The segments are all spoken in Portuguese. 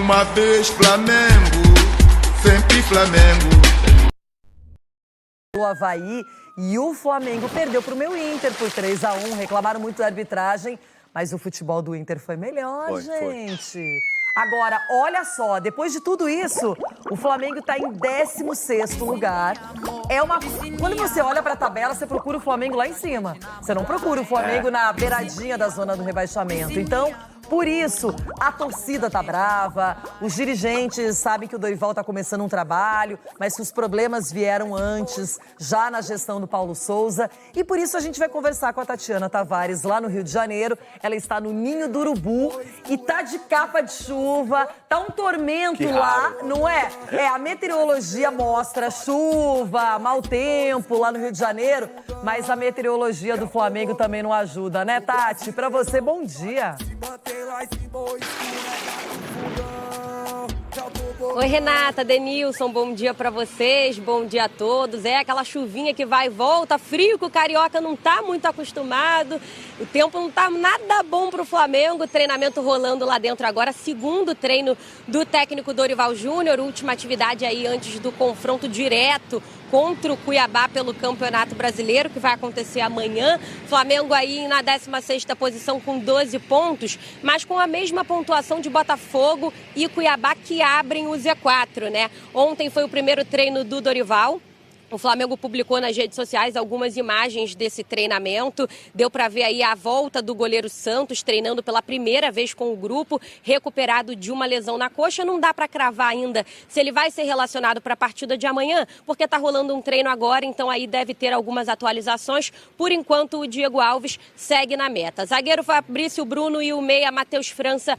uma vez Flamengo, sempre Flamengo. O Avaí e o Flamengo perdeu para o meu Inter por 3-1. Reclamaram muito da arbitragem, mas o futebol do Inter foi melhor, gente. Agora, olha só, depois de tudo isso, o Flamengo está em 16º lugar. Quando você olha para a tabela, você procura o Flamengo lá em cima. Você não procura o Flamengo na beiradinha da zona do rebaixamento. Então, por isso, a torcida tá brava, os dirigentes sabem que o Dorival tá começando um trabalho, mas que os problemas vieram antes, já na gestão do Paulo Souza. E por isso a gente vai conversar com a Tatiana Tavares lá no Rio de Janeiro. Ela está no Ninho do Urubu e tá de capa de chuva, tá um tormento lá, não é? A meteorologia mostra chuva, mau tempo lá no Rio de Janeiro, mas a meteorologia do Flamengo também não ajuda, né, Tati? Pra você, bom dia. Oi, Renata, Denilson, bom dia pra vocês, bom dia a todos. Aquela chuvinha que vai e volta, frio que o carioca não tá muito acostumado, o tempo não tá nada bom pro Flamengo, treinamento rolando lá dentro agora, segundo treino do técnico Dorival Júnior, última atividade aí antes do confronto direto contra o Cuiabá pelo Campeonato Brasileiro, que vai acontecer amanhã. Flamengo aí na 16ª posição com 12 pontos, mas com a mesma pontuação de Botafogo e Cuiabá, que abrem o Z4, né? Ontem foi o primeiro treino do Dorival. O Flamengo publicou nas redes sociais algumas imagens desse treinamento. Deu para ver aí a volta do goleiro Santos treinando pela primeira vez com o grupo, recuperado de uma lesão na coxa. Não dá para cravar ainda se ele vai ser relacionado para a partida de amanhã, porque está rolando um treino agora, então aí deve ter algumas atualizações. Por enquanto, o Diego Alves segue na meta. Zagueiro Fabrício Bruno e o meia Matheus França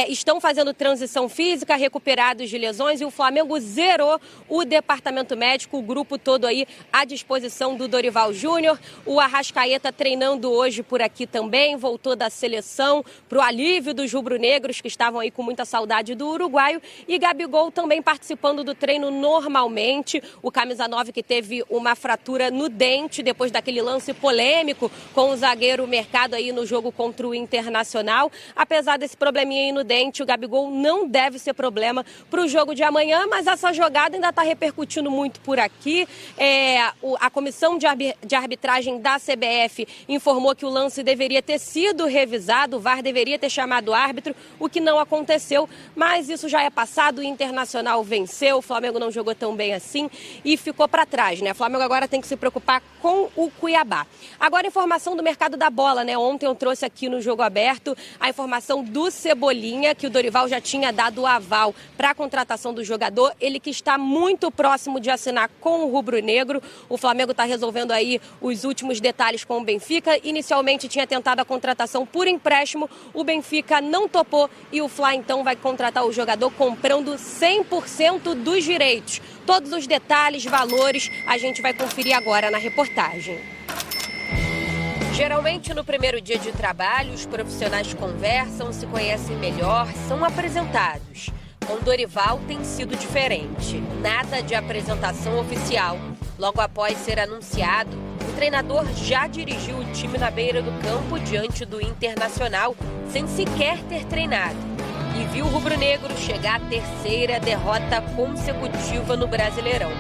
estão fazendo transição física, recuperados de lesões, e o Flamengo zerou o departamento médico, o grupo todo aí à disposição do Dorival Júnior. O Arrascaeta treinando hoje por aqui também, voltou da seleção para o alívio dos rubro-negros que estavam aí com muita saudade do uruguaio, e Gabigol também participando do treino normalmente. O camisa 9 que teve uma fratura no dente depois daquele lance polêmico com o zagueiro Mercado aí no jogo contra o Internacional. Apesar desse probleminha aí no dente, o Gabigol não deve ser problema para o jogo de amanhã, mas essa jogada ainda está repercutindo muito por aqui. A comissão de arbitragem da CBF informou que o lance deveria ter sido revisado, o VAR deveria ter chamado o árbitro, o que não aconteceu, mas isso já é passado. O Internacional venceu, o Flamengo não jogou tão bem assim e ficou para trás, né? O Flamengo agora tem que se preocupar com o Cuiabá. Agora, informação do mercado da bola, né? Ontem eu trouxe aqui no Jogo Aberto a informação do Cebolinha, que o Dorival já tinha dado o aval para a contratação do jogador, ele que está muito próximo de assinar com o rubro-negro. O Flamengo está resolvendo aí os últimos detalhes com o Benfica. Inicialmente tinha tentado a contratação por empréstimo, o Benfica não topou e o Fla então vai contratar o jogador comprando 100% dos direitos. Todos os detalhes, valores, a gente vai conferir agora na reportagem. Geralmente, no primeiro dia de trabalho, os profissionais conversam, se conhecem melhor, são apresentados. Com Dorival tem sido diferente. Nada de apresentação oficial. Logo após ser anunciado, o treinador já dirigiu o time na beira do campo diante do Internacional, sem sequer ter treinado. E viu o rubro-negro chegar à terceira derrota consecutiva no Brasileirão.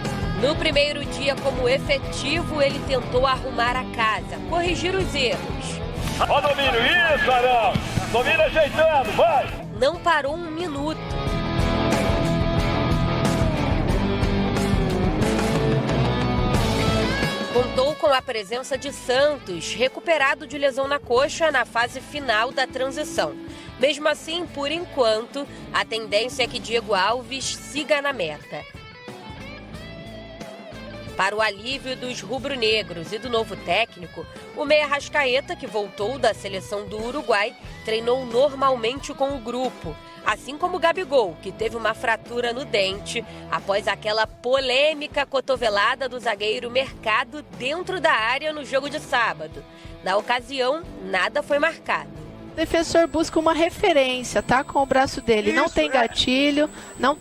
No primeiro dia como efetivo, ele tentou arrumar a casa, corrigir os erros. Ó domínio, isso, Arão! Domínio ajeitando, vai! Não parou um minuto. Contou com a presença de Santos, recuperado de lesão na coxa na fase final da transição. Mesmo assim, por enquanto, a tendência é que Diego Alves siga na meta. Para o alívio dos rubro-negros e do novo técnico, o meia Arrascaeta, que voltou da seleção do Uruguai, treinou normalmente com o grupo. Assim como o Gabigol, que teve uma fratura no dente após aquela polêmica cotovelada do zagueiro Mercado dentro da área no jogo de sábado. Na ocasião, nada foi marcado. O defensor busca uma referência, tá? Com o braço dele. Isso, não tem gatilho, não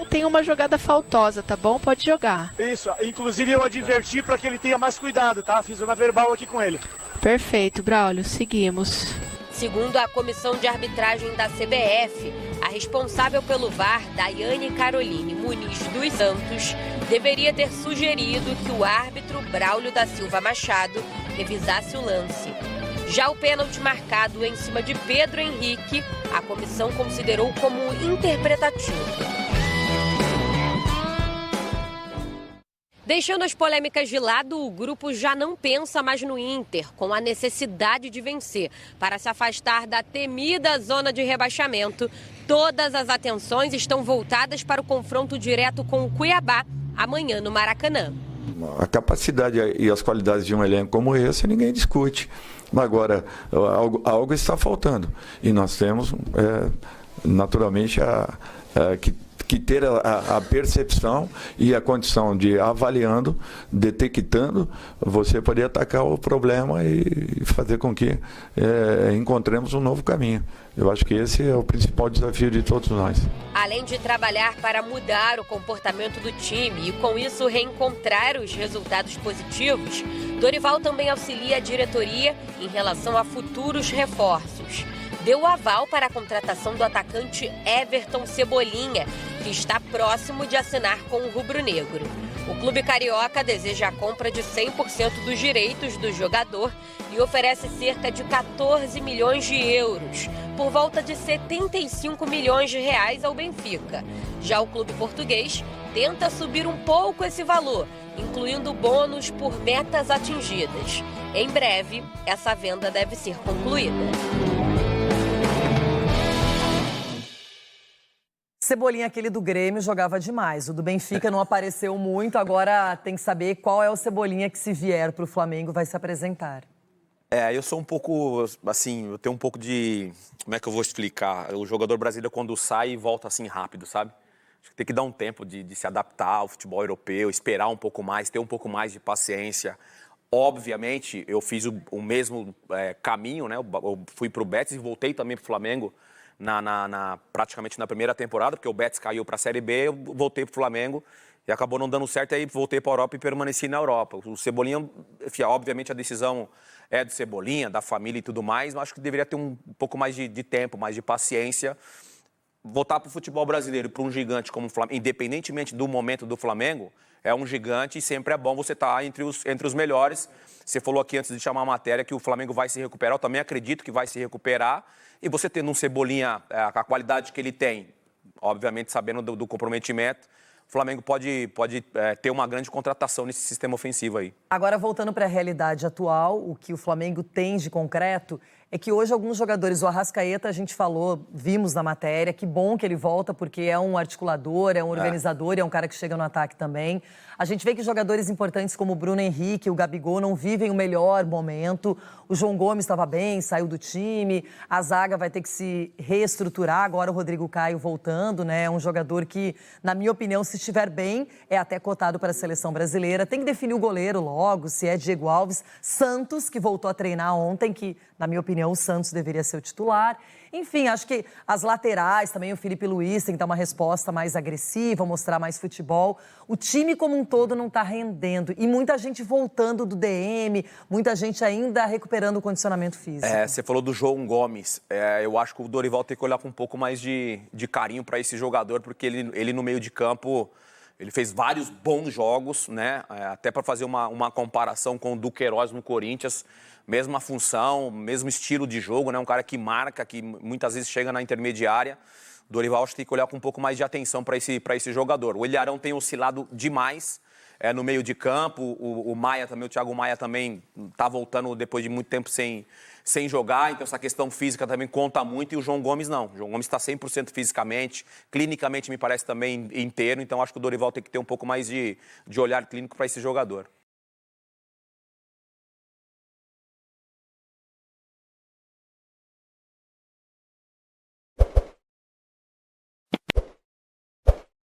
tem uma jogada faltosa, tá bom? Pode jogar. Isso, inclusive eu adverti para que ele tenha mais cuidado, tá? Fiz uma verbal aqui com ele. Perfeito, Braulio. Seguimos. Segundo a comissão de arbitragem da CBF, a responsável pelo VAR, Daiane Caroline Muniz dos Santos, deveria ter sugerido que o árbitro Braulio da Silva Machado revisasse o lance. Já o pênalti marcado em cima de Pedro Henrique, a comissão considerou como interpretativo. Deixando as polêmicas de lado, o grupo já não pensa mais no Inter, com a necessidade de vencer. Para se afastar da temida zona de rebaixamento, todas as atenções estão voltadas para o confronto direto com o Cuiabá, amanhã no Maracanã. A capacidade e as qualidades de um elenco como esse, ninguém discute. Agora, algo está faltando. E nós temos, naturalmente, que ter a percepção e a condição de avaliando, detectando, você poder atacar o problema e fazer com que encontremos um novo caminho. Eu acho que esse é o principal desafio de todos nós. Além de trabalhar para mudar o comportamento do time e, com isso, reencontrar os resultados positivos, Dorival também auxilia a diretoria em relação a futuros reforços. Deu o aval para a contratação do atacante Everton Cebolinha, que está próximo de assinar com o rubro-negro. O clube carioca deseja a compra de 100% dos direitos do jogador e oferece cerca de 14 milhões de euros, por volta de 75 milhões de reais ao Benfica. Já o clube português tenta subir um pouco esse valor, incluindo bônus por metas atingidas. Em breve, essa venda deve ser concluída. Cebolinha, aquele do Grêmio, jogava demais. O do Benfica não apareceu muito. Agora tem que saber qual é o Cebolinha que, se vier para o Flamengo, vai se apresentar. Eu sou um pouco, assim, eu tenho um pouco de... Como é que eu vou explicar? O jogador brasileiro, quando sai, volta assim rápido, sabe? Acho que tem que dar um tempo de se adaptar ao futebol europeu, esperar um pouco mais, ter um pouco mais de paciência. Obviamente, eu fiz o mesmo caminho, né? Eu fui para o Betis e voltei também para o Flamengo praticamente na primeira temporada, porque o Betis caiu para a Série B, eu voltei para o Flamengo e acabou não dando certo, aí voltei para a Europa e permaneci na Europa. O Cebolinha, enfim, obviamente a decisão é do Cebolinha, da família e tudo mais, mas acho que deveria ter um pouco mais de tempo, mais de paciência. Voltar para o futebol brasileiro, para um gigante como o Flamengo, independentemente do momento do Flamengo, é um gigante e sempre é bom você estar entre os melhores. Você falou aqui antes de chamar a matéria que o Flamengo vai se recuperar, eu também acredito que vai se recuperar. E você tendo um Cebolinha, a qualidade que ele tem, obviamente sabendo do comprometimento, o Flamengo pode ter uma grande contratação nesse sistema ofensivo aí. Agora, voltando para a realidade atual, o que o Flamengo tem de concreto é que hoje alguns jogadores, o Arrascaeta, a gente falou, vimos na matéria, que bom que ele volta, porque é um articulador, é um organizador, é um cara que chega no ataque também. A gente vê que jogadores importantes como o Bruno Henrique, o Gabigol, não vivem o melhor momento. O João Gomes estava bem, saiu do time. A zaga vai ter que se reestruturar. Agora o Rodrigo Caio voltando, né? É um jogador que, na minha opinião, se estiver bem, é até cotado para a seleção brasileira. Tem que definir o goleiro logo, se é Diego Alves. Santos, que voltou a treinar ontem, que, na minha opinião, o Santos deveria ser o titular. Enfim, acho que as laterais também, o Felipe Luiz tem que dar uma resposta mais agressiva, mostrar mais futebol. O time como um todo não está rendendo. E muita gente voltando do DM, muita gente ainda recuperando o condicionamento físico. Você falou do João Gomes. Eu acho que o Dorival tem que olhar com um pouco mais de carinho para esse jogador, porque ele no meio de campo, ele fez vários bons jogos, né? Até para fazer uma comparação com o Duqueiroz no Corinthians. Mesma função, mesmo estilo de jogo, né? Um cara que marca, que muitas vezes chega na intermediária. O Dorival acho que tem que olhar com um pouco mais de atenção para esse jogador. O Ilharão tem oscilado demais no meio de campo. O Maia também, o Thiago Maia também está voltando depois de muito tempo sem jogar. Então essa questão física também conta muito. E o João Gomes não. O João Gomes está 100% fisicamente. Clinicamente me parece também inteiro. Então acho que o Dorival tem que ter um pouco mais de olhar clínico para esse jogador.